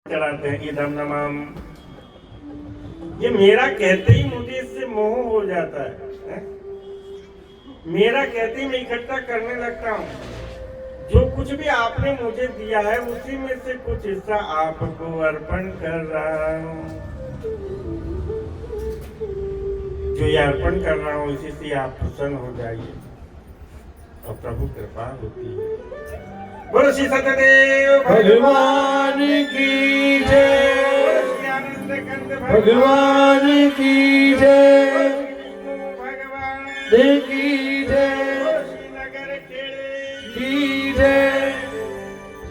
चढ़ाते हैं इदम नमम। ये मेरा कहते ही मुझे इससे मोह हो जाता है? मेरा कहते ही मैं इकट्ठा करने लगता हूँ। जो कुछ भी आपने मुझे दिया है उसी में से कुछ हिस्सा आपको अर्पण कर रहा हूँ। जो ये अर्पण कर रहा हूँ इसी से आप प्रसन्न हो जाइए और प्रभु कृपा होती है। बोलो श्री सत्यदेव भगवान की जय, भगवान की जय, भगवान की जय, नगर खेड़े की जय।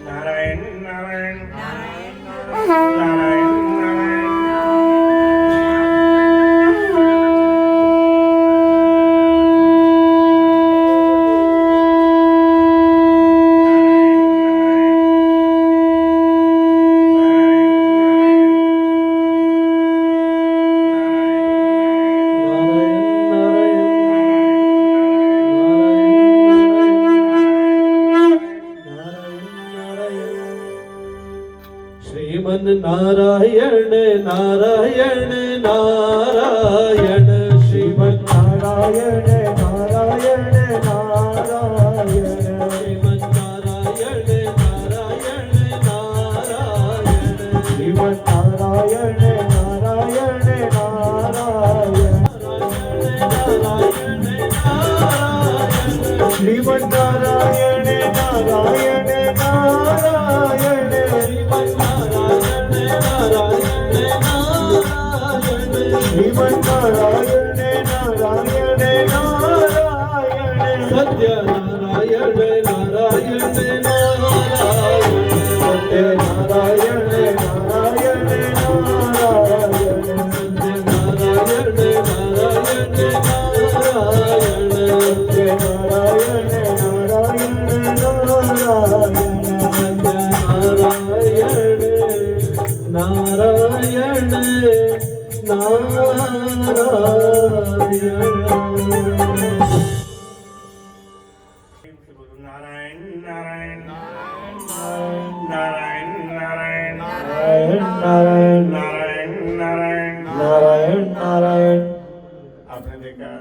नारायण नारायण नारायण नारायण। श्रीमन नारायण नारायण नारायण, श्रीमन नारायण नारायण नारायण, श्रीमन नारायण नारायण नारायण, श्रीमन नारायण नारायण नारायण, श्रीमन नारायण नारायण नारायण, श्रीमन नारायण नारायण नारायण, सत्य नारायण नारायण नारायण, सत्य नारायण नारायण नारायण, सत्य नारायण नारायण नारायण, सत्य नारायण नारायण नारायण, नारायण नारायण नारायण नारायण नारायण नारायण नारायण नारायण नारायण नारायण। आपने देखा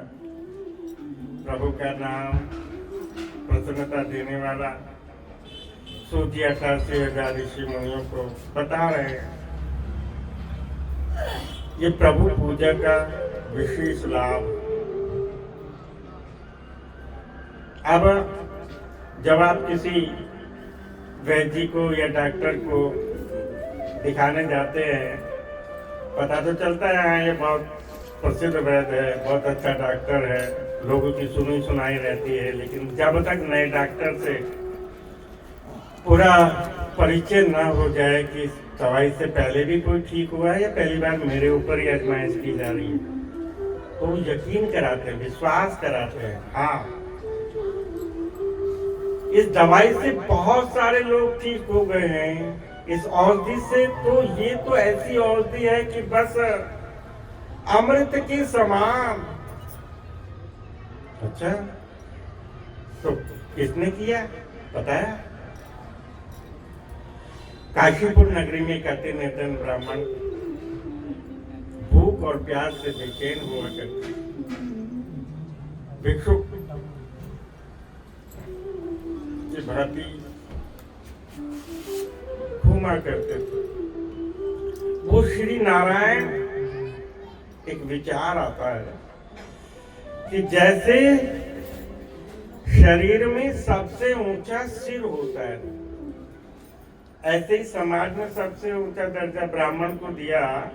प्रभु का नाम प्रसन्नता देने वाला सूची 88,000 ऋषि मुनियों को बता रहे हैं। ये प्रभु पूजा का विशेष लाभ। अब जब आप किसी वैद्य को या डॉक्टर को दिखाने जाते हैं, पता तो चलता है ये बहुत प्रसिद्ध वैद्य है, बहुत अच्छा डॉक्टर है, लोगों की सुनी सुनाई रहती है। लेकिन जब तक नए डॉक्टर से पूरा परिचय न हो जाए कि दवाई से पहले भी कोई ठीक हुआ है या पहली बार मेरे ऊपर ही आजमाइश की जा रही है, तो वो यकीन कराते हैं, विश्वास कराते हैं। हाँ, इस दवाई से बहुत सारे लोग ठीक हो गए हैं। इस औषधि से तो ये तो ऐसी औषधि है कि बस अमृत के समान। अच्छा, तो किसने किया पता है? काशीपुर नगरी में कहते निर्धन ब्राह्मण भूख और प्यास से बेचैन हुआ करते, भिक्षुक की भांति घूमा करते थे। वो श्री नारायण एक विचार आता है कि जैसे शरीर में सबसे ऊंचा सिर होता है, ऐसे ही समाज में सबसे ऊंचा दर्जा ब्राह्मण को दिया।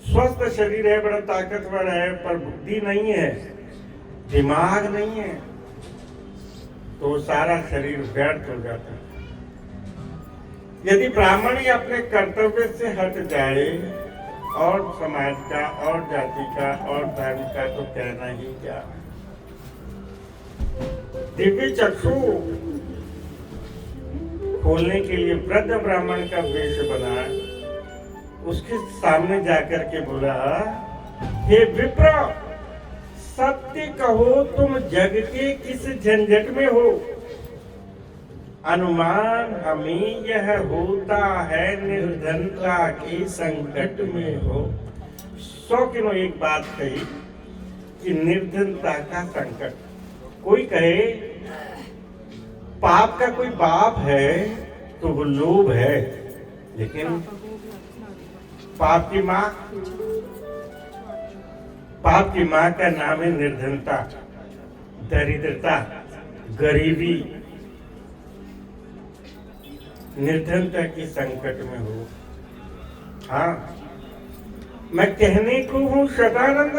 स्वस्थ शरीर है, बड़ा ताकतवर है, पर बुद्धि नहीं है, दिमाग नहीं है, तो सारा शरीर व्यर्थ हो जाता है। यदि ब्राह्मण ही अपने कर्तव्य से हट जाए और समाज का और जाति का और धर्म का तो कहना ही क्या। दिव्य चक्षु खोलने के लिए वृद्ध ब्राह्मण का वेश बना, उसके सामने जाकर के बोला, हे विप्र, सत्य कहो तुम जग के किस झंझट में हो? अनुमान हमें यह होता है निर्धनता के संकट में हो। 100 किलो एक बात कही कि निर्धनता का संकट। कोई कहे पाप का कोई बाप है तो वो लोभ है, लेकिन पाप की माँ का नाम है निर्धनता, दरिद्रता, गरीबी। निर्धनता की संकट में हो। हाँ, मैं कहने को हूँ सदानंद,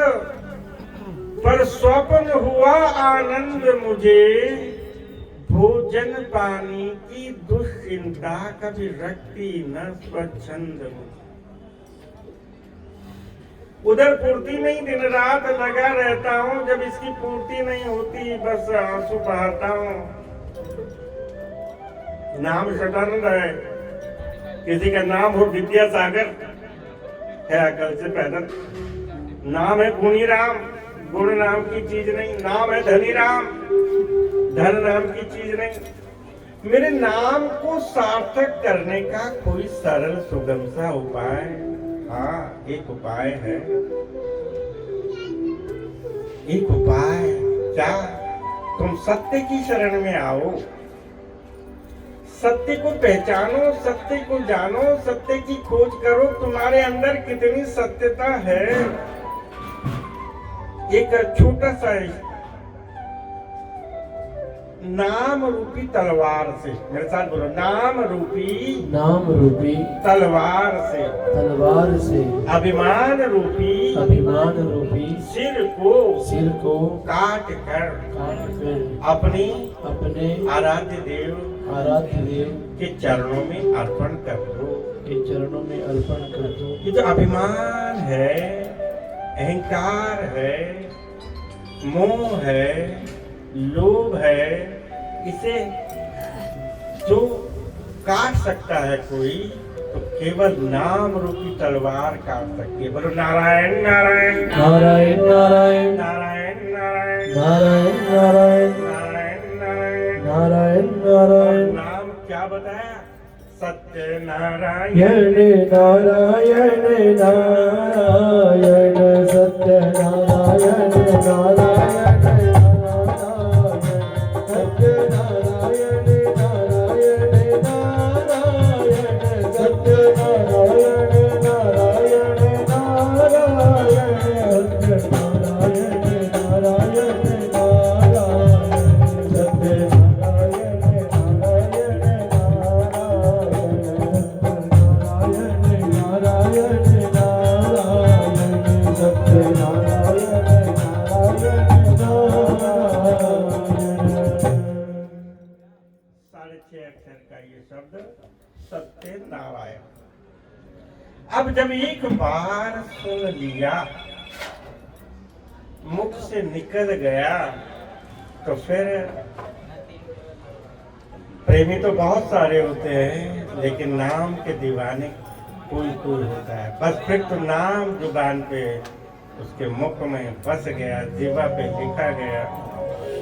पर स्वप्न हुआ आनंद मुझे, भोजन पानी की दुश्चिंता कभी रखती न स्वच्छंद मुझे। उधर पूर्ति में ही दिन रात लगा रहता हूँ, जब इसकी पूर्ति नहीं होती बस आंसू बहाता हूँ। नाम सदानंद है, किसी का नाम हो विद्यासागर है अकल से पैदल। नाम है गुणी राम, गुण नाम की चीज नहीं। नाम है धनी राम, धन नाम की चीज नहीं। मेरे नाम को सार्थक करने का कोई सरल सुगम सा उपाय, हाँ एक उपाय है। एक उपाय क्या? तुम सत्य की शरण में आओ, सत्य को पहचानो, सत्य को जानो, सत्य की खोज करो। तुम्हारे अंदर कितनी सत्यता है। एक छोटा सा नाम रूपी तलवार से, मेरे साथ बोलो, नाम रूपी तलवार से अभिमान रूपी सिर को काट कर अपने आराध्य देव के चरणों में अर्पण कर दो। ये जो अभिमान है, अहंकार है, मोह है, लोभ है, इसे जो काट सकता है कोई, तो केवल नाम रूपी तलवार काट सकती है। बोलो नारायण नारायण नारायण नारायण नारायण नारायण नारायण नारायण नारायण नारायण नारायण नारायण। नाम क्या बताया? सत्य नारायण नारायण नारायण सत्य नारायण नारायण सत्य नारायण। अब जब एक बार सुन लिया, मुख से निकल गया, तो फिर प्रेमी तो बहुत सारे होते हैं, लेकिन नाम के दीवाने कोई होता है। बस फिर तो नाम जुबान पे, उसके मुख में बस गया, जीवा पे लिखा गया,